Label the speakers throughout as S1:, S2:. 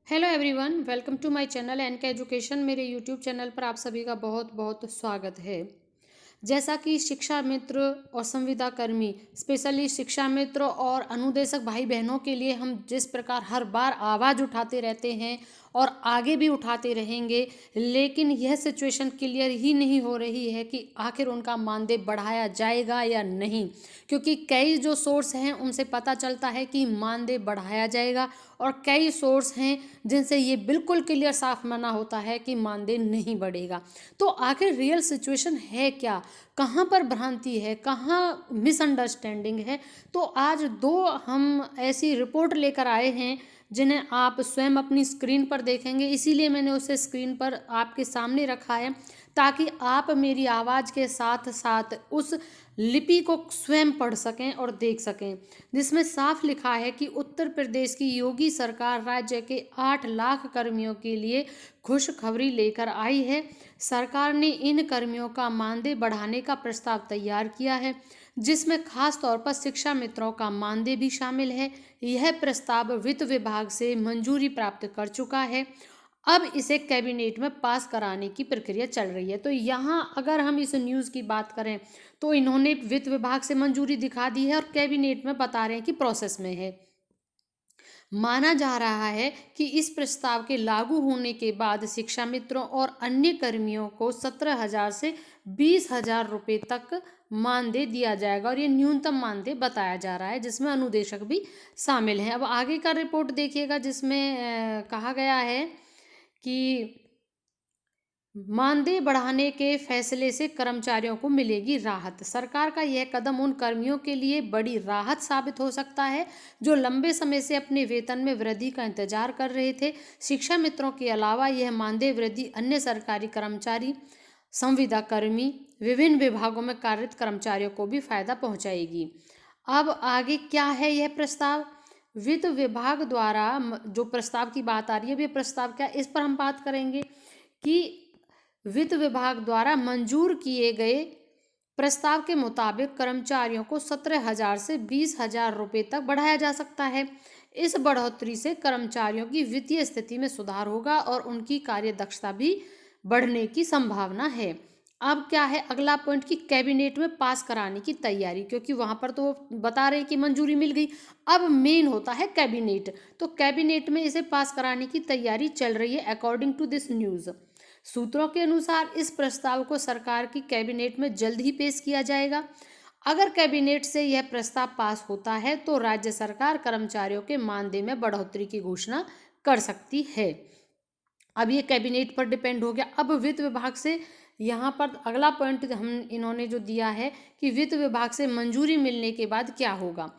S1: Hello everyone, welcome to my channel N K Education. मेरे YouTube channel पर आप सभी का बहुत बहुत स्वागत है। जैसा कि शिक्षा मित्र और संविदा कर्मी, स्पेशली शिक्षा मित्र और अनुदेशक भाई बहनों के लिए हम जिस प्रकार हर बार आवाज़ उठाते रहते हैं और आगे भी उठाते रहेंगे, लेकिन यह सिचुएशन क्लियर ही नहीं हो रही है कि आखिर उनका मानदेय बढ़ाया जाएगा या नहीं। क्योंकि कई जो सोर्स हैं उनसे पता चलता है कि मानदेय बढ़ाया जाएगा और कई सोर्स हैं जिनसे ये बिल्कुल क्लियर साफ मना होता है कि मानदेय नहीं बढ़ेगा। तो आखिर रियल सिचुएशन है क्या, कहाँ पर भ्रांति है, कहाँ मिसअंडरस्टैंडिंग है। तो आज दो हम ऐसी रिपोर्ट लेकर आए हैं जिन्हें आप स्वयं अपनी स्क्रीन पर देखेंगे, इसीलिए मैंने उसे स्क्रीन पर आपके सामने रखा है ताकि आप मेरी आवाज़ के साथ साथ उस लिपि को स्वयं पढ़ सकें और देख सकें, जिसमें साफ लिखा है कि उत्तर प्रदेश की योगी सरकार राज्य के 8 लाख कर्मियों के लिए खुशखबरी लेकर आई है। सरकार ने इन कर्मियों का मानदेय बढ़ाने का प्रस्ताव तैयार किया है, जिसमें खास तौर पर शिक्षा मित्रों का मानदेय भी शामिल है। यह प्रस्ताव वित्त विभाग से मंजूरी प्राप्त कर चुका है। अब इसे कैबिनेट में पास कराने की प्रक्रिया चल रही है। तो यहाँ अगर हम इस न्यूज़ की बात करें तो इन्होंने वित्त विभाग से मंजूरी दिखा दी है और कैबिनेट में बता रहे हैं कि प्रोसेस में है। माना जा रहा है कि इस प्रस्ताव के लागू होने के बाद शिक्षा मित्रों और अन्य कर्मियों को 17,000 से 20,000 रुपये तक मानदेय दिया जाएगा और ये न्यूनतम मानदेय बताया जा रहा है, जिसमें अनुदेशक भी शामिल हैं। अब आगे का रिपोर्ट देखिएगा, जिसमें कहा गया है कि मानदेय बढ़ाने के फैसले से कर्मचारियों को मिलेगी राहत। सरकार का यह कदम उन कर्मियों के लिए बड़ी राहत साबित हो सकता है जो लंबे समय से अपने वेतन में वृद्धि का इंतजार कर रहे थे। शिक्षा मित्रों के अलावा यह मानदेय वृद्धि अन्य सरकारी कर्मचारी, संविदा कर्मी, विभिन्न विभागों में कार्यरत कर्मचारियों को भी फायदा पहुंचाएगी। अब आगे क्या है यह प्रस्ताव? वित्त विभाग द्वारा जो प्रस्ताव की बात आ रही है, ये प्रस्ताव क्या, इस पर हम बात करेंगे कि वित्त विभाग द्वारा मंजूर किए गए प्रस्ताव के मुताबिक कर्मचारियों को 17,000 से 20,000 रुपये तक बढ़ाया जा सकता है। इस बढ़ोतरी से कर्मचारियों की वित्तीय स्थिति में सुधार होगा और उनकी कार्य दक्षता भी बढ़ने की संभावना है। अब क्या है अगला पॉइंट कि कैबिनेट में पास कराने की तैयारी, क्योंकि वहाँ पर तो वो बता रहे हैं कि मंजूरी मिल गई। अब मेन होता है कैबिनेट, तो कैबिनेट में इसे पास कराने की तैयारी चल रही है अकॉर्डिंग टू दिस न्यूज़। सूत्रों के अनुसार इस प्रस्ताव को सरकार की कैबिनेट में जल्द ही पेश किया जाएगा। अगर कैबिनेट से यह प्रस्ताव पास होता है तो राज्य सरकार कर्मचारियों के मानदेय में बढ़ोतरी की घोषणा कर सकती है। अब ये कैबिनेट पर डिपेंड हो गया। अब वित्त विभाग से यहाँ पर अगला पॉइंट हम इन्होंने जो दिया है कि वित्त विभाग से मंजूरी मिलने के बाद क्या होगा।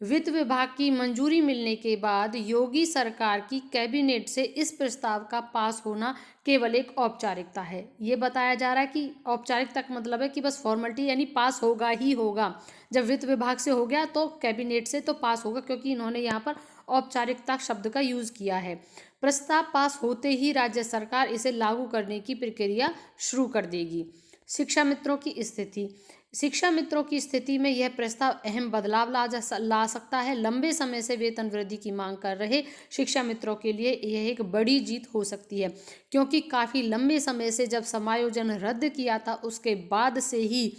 S1: वित्त विभाग की मंजूरी मिलने के बाद योगी सरकार की कैबिनेट से इस प्रस्ताव का पास होना केवल एक औपचारिकता है। ये बताया जा रहा है कि औपचारिकता का मतलब है कि बस फॉर्मेलिटी, यानी पास होगा ही होगा। जब वित्त विभाग से हो गया तो कैबिनेट से तो पास होगा, क्योंकि इन्होंने यहाँ पर औपचारिकता शब्द का यूज़ किया है। प्रस्ताव पास होते ही राज्य सरकार इसे लागू करने की प्रक्रिया शुरू कर देगी। शिक्षा मित्रों की स्थिति। शिक्षा मित्रों की स्थिति में यह प्रस्ताव अहम बदलाव ला सकता है। लंबे समय से वेतन वृद्धि की मांग कर रहे शिक्षा मित्रों के लिए यह एक बड़ी जीत हो सकती है, क्योंकि काफ़ी लंबे समय से जब समायोजन रद्द किया था उसके बाद से ही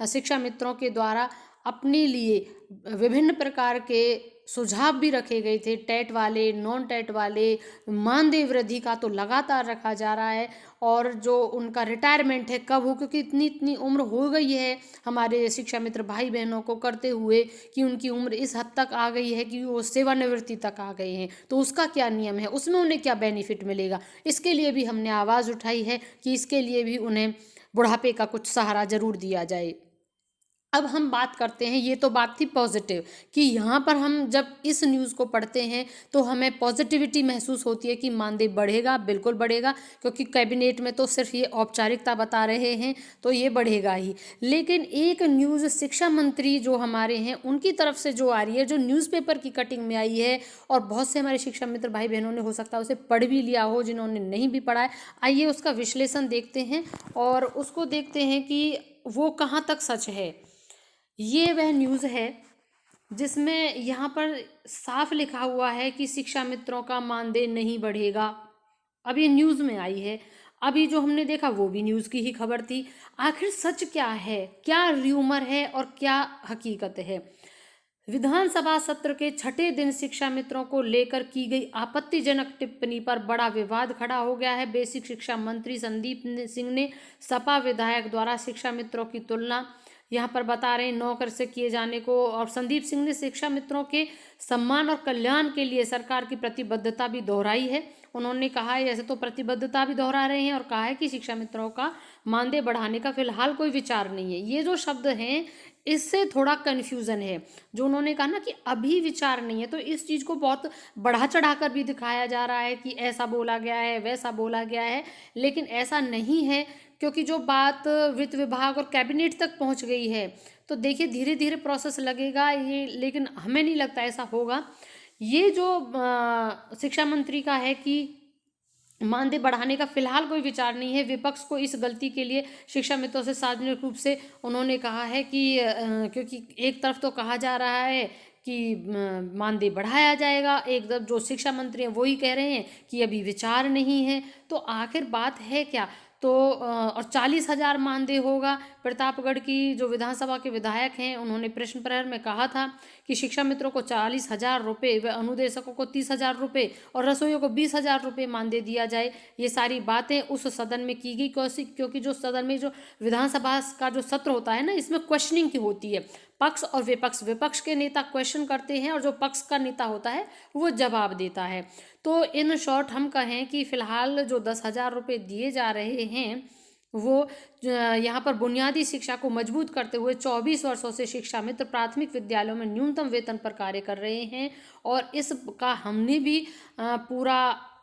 S1: शिक्षा मित्रों के द्वारा अपने लिए विभिन्न प्रकार के सुझाव भी रखे गए थे। टेट वाले, नॉन टेट वाले, मानदेय वृद्धि का तो लगातार रखा जा रहा है, और जो उनका रिटायरमेंट है कब हो, क्योंकि इतनी इतनी उम्र हो गई है हमारे शिक्षा मित्र भाई बहनों को करते हुए कि उनकी उम्र इस हद तक आ गई है कि वो सेवानिवृत्ति तक आ गए हैं, तो उसका क्या नियम है, उसमें उन्हें क्या बेनिफिट मिलेगा। इसके लिए भी हमने आवाज़ उठाई है कि इसके लिए भी उन्हें बुढ़ापे का कुछ सहारा जरूर दिया जाए। अब हम बात करते हैं, ये तो बात थी पॉजिटिव कि यहाँ पर हम जब इस न्यूज़ को पढ़ते हैं तो हमें पॉजिटिविटी महसूस होती है कि मानदेय बढ़ेगा, बिल्कुल बढ़ेगा, क्योंकि कैबिनेट में तो सिर्फ ये औपचारिकता बता रहे हैं तो ये बढ़ेगा ही। लेकिन एक न्यूज़ शिक्षा मंत्री जो हमारे हैं उनकी तरफ से जो आ रही है, जो न्यूज़पेपर की कटिंग में आई है, और बहुत से हमारे शिक्षा मित्र भाई बहनों ने हो सकता है उसे पढ़ भी लिया हो, जिन्होंने नहीं भी पढ़ा है। आइए उसका विश्लेषण देखते हैं और उसको देखते हैं कि वो कहाँ तक सच है। ये वह न्यूज़ है जिसमें यहाँ पर साफ लिखा हुआ है कि शिक्षा मित्रों का मानदेय नहीं बढ़ेगा। अब ये न्यूज़ में आई है, अभी जो हमने देखा वो भी न्यूज़ की ही खबर थी। आखिर सच क्या है, क्या र्यूमर है और क्या हकीकत है? विधानसभा सत्र के छठे दिन शिक्षा मित्रों को लेकर की गई आपत्तिजनक टिप्पणी पर बड़ा विवाद खड़ा हो गया है। बेसिक शिक्षा मंत्री संदीप सिंह ने सपा विधायक द्वारा शिक्षा मित्रों की तुलना यहाँ पर बता रहे हैं नौकर से किए जाने को, और संदीप सिंह ने शिक्षा मित्रों के सम्मान और कल्याण के लिए सरकार की प्रतिबद्धता भी दोहराई है। उन्होंने कहा है, ऐसे तो प्रतिबद्धता भी दोहरा रहे हैं और कहा है कि शिक्षा मित्रों का मानदेय बढ़ाने का फिलहाल कोई विचार नहीं है। ये जो शब्द हैं इससे थोड़ा कन्फ्यूज़न है। जो उन्होंने कहा ना कि अभी विचार नहीं है, तो इस चीज़ को बहुत बढ़ा चढ़ा कर भी दिखाया जा रहा है कि ऐसा बोला गया है, वैसा बोला गया है, लेकिन ऐसा नहीं है। क्योंकि जो बात वित्त विभाग और कैबिनेट तक पहुंच गई है, तो देखिए धीरे धीरे प्रोसेस लगेगा ये, लेकिन हमें नहीं लगता ऐसा होगा। ये जो शिक्षा मंत्री का है कि मानदेय बढ़ाने का फिलहाल कोई विचार नहीं है, विपक्ष को इस गलती के लिए शिक्षा मित्रों से सार्वजनिक रूप से उन्होंने कहा है कि क्योंकि एक तरफ तो कहा जा रहा है कि मानदेय बढ़ाया जाएगा, एक तरफ जो शिक्षा मंत्री हैं वही कह रहे हैं कि अभी विचार नहीं है। तो आखिर बात है क्या? तो और 40,000 मानदेय होगा। प्रतापगढ़ की जो विधानसभा के विधायक हैं उन्होंने प्रश्न प्रहर में कहा था कि शिक्षा मित्रों को 40,000 रुपये व अनुदेशकों को 30,000 रुपये और रसोइयों को 20,000 रुपये मानदेय दिया जाए। ये सारी बातें उस सदन में की गई, क्योंकि जो सदन में जो विधानसभा का जो सत्र होता है ना, इसमें क्वेश्चनिंग की होती है। पक्ष और विपक्ष के नेता क्वेश्चन करते हैं और जो पक्ष का नेता होता है वो जवाब देता है। तो इन शॉर्ट हम कहें कि फिलहाल जो 10,000 रुपये दिए जा रहे हैं वो यहाँ पर बुनियादी शिक्षा को मजबूत करते हुए 24 वर्षों से शिक्षा मित्र प्राथमिक विद्यालयों में न्यूनतम वेतन पर कार्य कर रहे हैं, और इसका हमने भी पूरा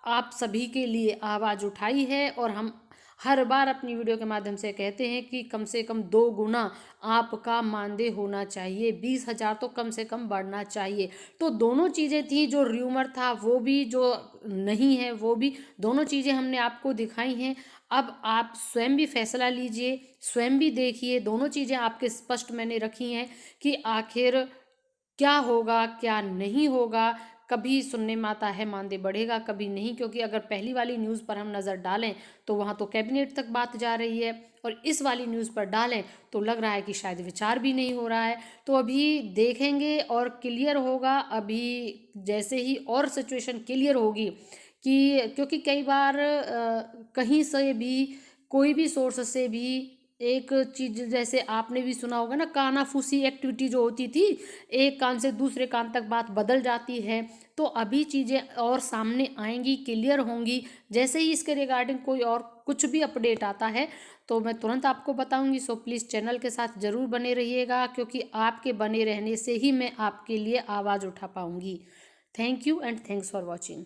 S1: आप सभी के लिए आवाज़ उठाई है। और हम हर बार अपनी वीडियो के माध्यम से कहते हैं कि कम से कम 2 गुना आपका मानदेय होना चाहिए, 20,000 तो कम से कम बढ़ना चाहिए। तो दोनों चीज़ें थी, जो र्यूमर था वो भी, जो नहीं है वो भी, दोनों चीज़ें हमने आपको दिखाई हैं। अब आप स्वयं भी फैसला लीजिए, स्वयं भी देखिए, दोनों चीज़ें आपके स्पष्ट मैंने रखी हैं कि आखिर क्या होगा क्या नहीं होगा। कभी सुनने में आता है मानदेय बढ़ेगा, कभी नहीं, क्योंकि अगर पहली वाली न्यूज़ पर हम नज़र डालें तो वहाँ तो कैबिनेट तक बात जा रही है, और इस वाली न्यूज़ पर डालें तो लग रहा है कि शायद विचार भी नहीं हो रहा है। तो अभी देखेंगे और क्लियर होगा। अभी जैसे ही और सिचुएशन क्लियर होगी कि, क्योंकि कई बार कहीं से भी, कोई भी सोर्स से भी एक चीज़, जैसे आपने भी सुना होगा ना, कानाफूसी एक्टिविटी जो होती थी, एक कान से दूसरे कान तक बात बदल जाती है। तो अभी चीज़ें और सामने आएंगी, क्लियर होंगी। जैसे ही इसके रिगार्डिंग कोई और कुछ भी अपडेट आता है तो मैं तुरंत आपको बताऊंगी। सो प्लीज़ चैनल के साथ ज़रूर बने रहिएगा, क्योंकि आपके बने रहने से ही मैं आपके लिए आवाज़ उठा पाऊंगी। Thank you and thanks for watching.